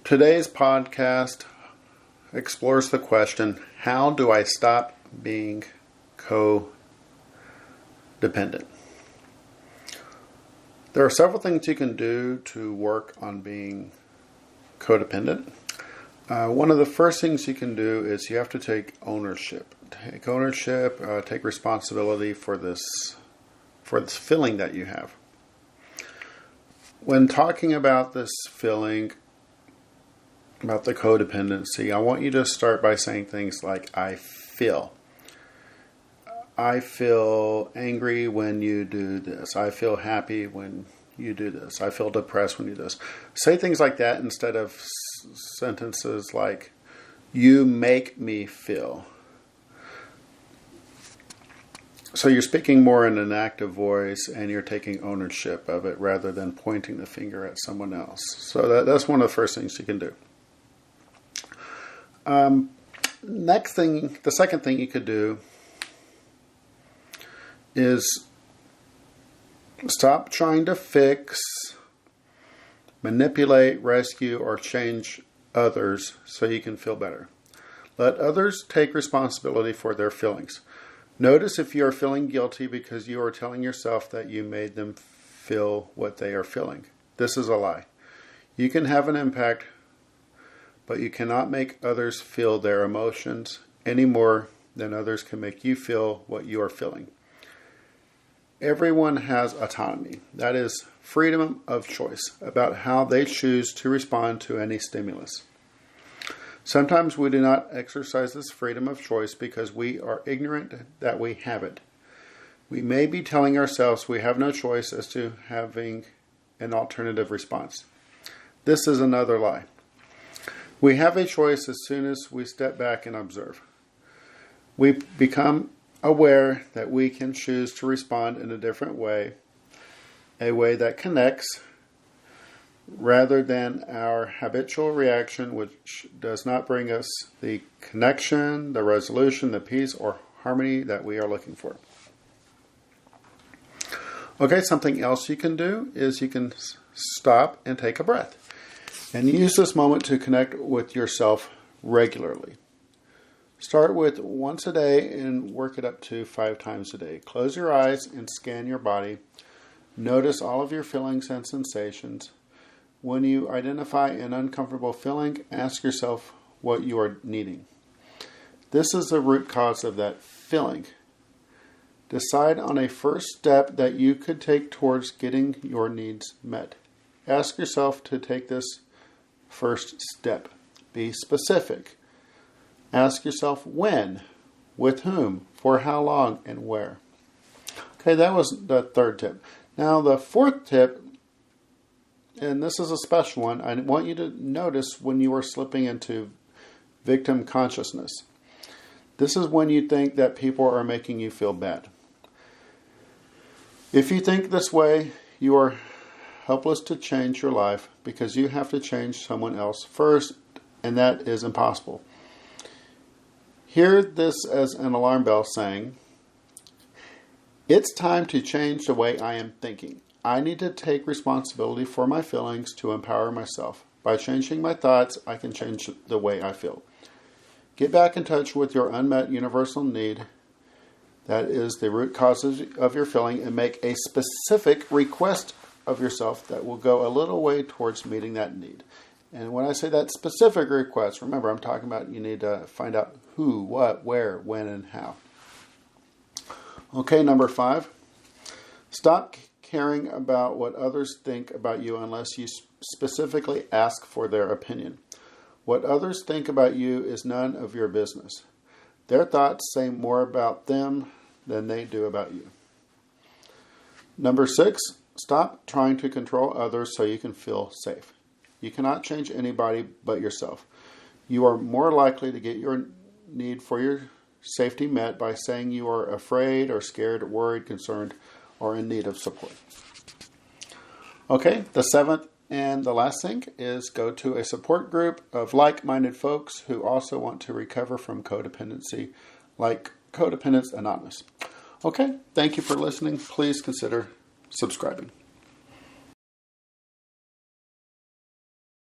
Today's podcast explores the question, how do I stop being codependent? There are several things you can do to work on being codependent. One of the first things you can do is you have to take ownership. Take responsibility for this feeling that you have. When talking about this feeling, about the codependency, I want you to start by saying things like, I feel angry when you do this. I feel happy when you do this. I feel depressed when you do this. Say things like that instead of sentences like, you make me feel. So you're speaking more in an active voice and you're taking ownership of it rather than pointing the finger at someone else. So that's one of the first things you can do. The second thing you could do is stop trying to fix, manipulate, rescue, or change others so you can feel better. Let others take responsibility for their feelings. Notice if you are feeling guilty because you are telling yourself that you made them feel what they are feeling. This is a lie. You can have an impact, but you cannot make others feel their emotions any more than others can make you feel what you are feeling. Everyone has autonomy. That is freedom of choice about how they choose to respond to any stimulus. Sometimes we do not exercise this freedom of choice because we are ignorant that we have it. We may be telling ourselves we have no choice as to having an alternative response. This is another lie. We have a choice as soon as we step back and observe. We become aware that we can choose to respond in a different way, a way that connects, rather than our habitual reaction, which does not bring us the connection, the resolution, the peace, or harmony that we are looking for. Okay, something else you can do is you can stop and take a breath. And use this moment to connect with yourself regularly. Start with once a day and work it up to 5 times a day. Close your eyes and scan your body. Notice all of your feelings and sensations. When you identify an uncomfortable feeling, ask yourself what you are needing. This is the root cause of that feeling. Decide on a first step that you could take towards getting your needs met. Ask yourself to take this first step. Be specific. Ask yourself when, with whom, for how long, and where. Okay, that was the third tip. Now the fourth tip, and this is a special one, I want you to notice when you are slipping into victim consciousness. This is when you think that people are making you feel bad. If you think this way, you are helpless to change your life because you have to change someone else first, and that is impossible. Hear this as an alarm bell saying, it's time to change the way I am thinking. I need to take responsibility for my feelings to empower myself. By changing my thoughts, I can change the way I feel. Get back in touch with your unmet universal need. That is the root causes of your feeling, and make a specific request of yourself that will go a little way towards meeting that need. And when I say that specific request, remember I'm talking about you need to find out who, what, where, when, and how. Okay, number 5. Stop caring about what others think about you unless you specifically ask for their opinion. What others think about you is none of your business. Their thoughts say more about them than they do about you. Number 6, stop trying to control others so you can feel safe. You cannot change anybody but yourself. You are more likely to get your need for your safety met by saying you are afraid or scared, worried, concerned, or in need of support. Okay, the 7th and the last thing is go to a support group of like-minded folks who also want to recover from codependency, like Codependents Anonymous. Okay, thank you for listening. Please consider subscribing.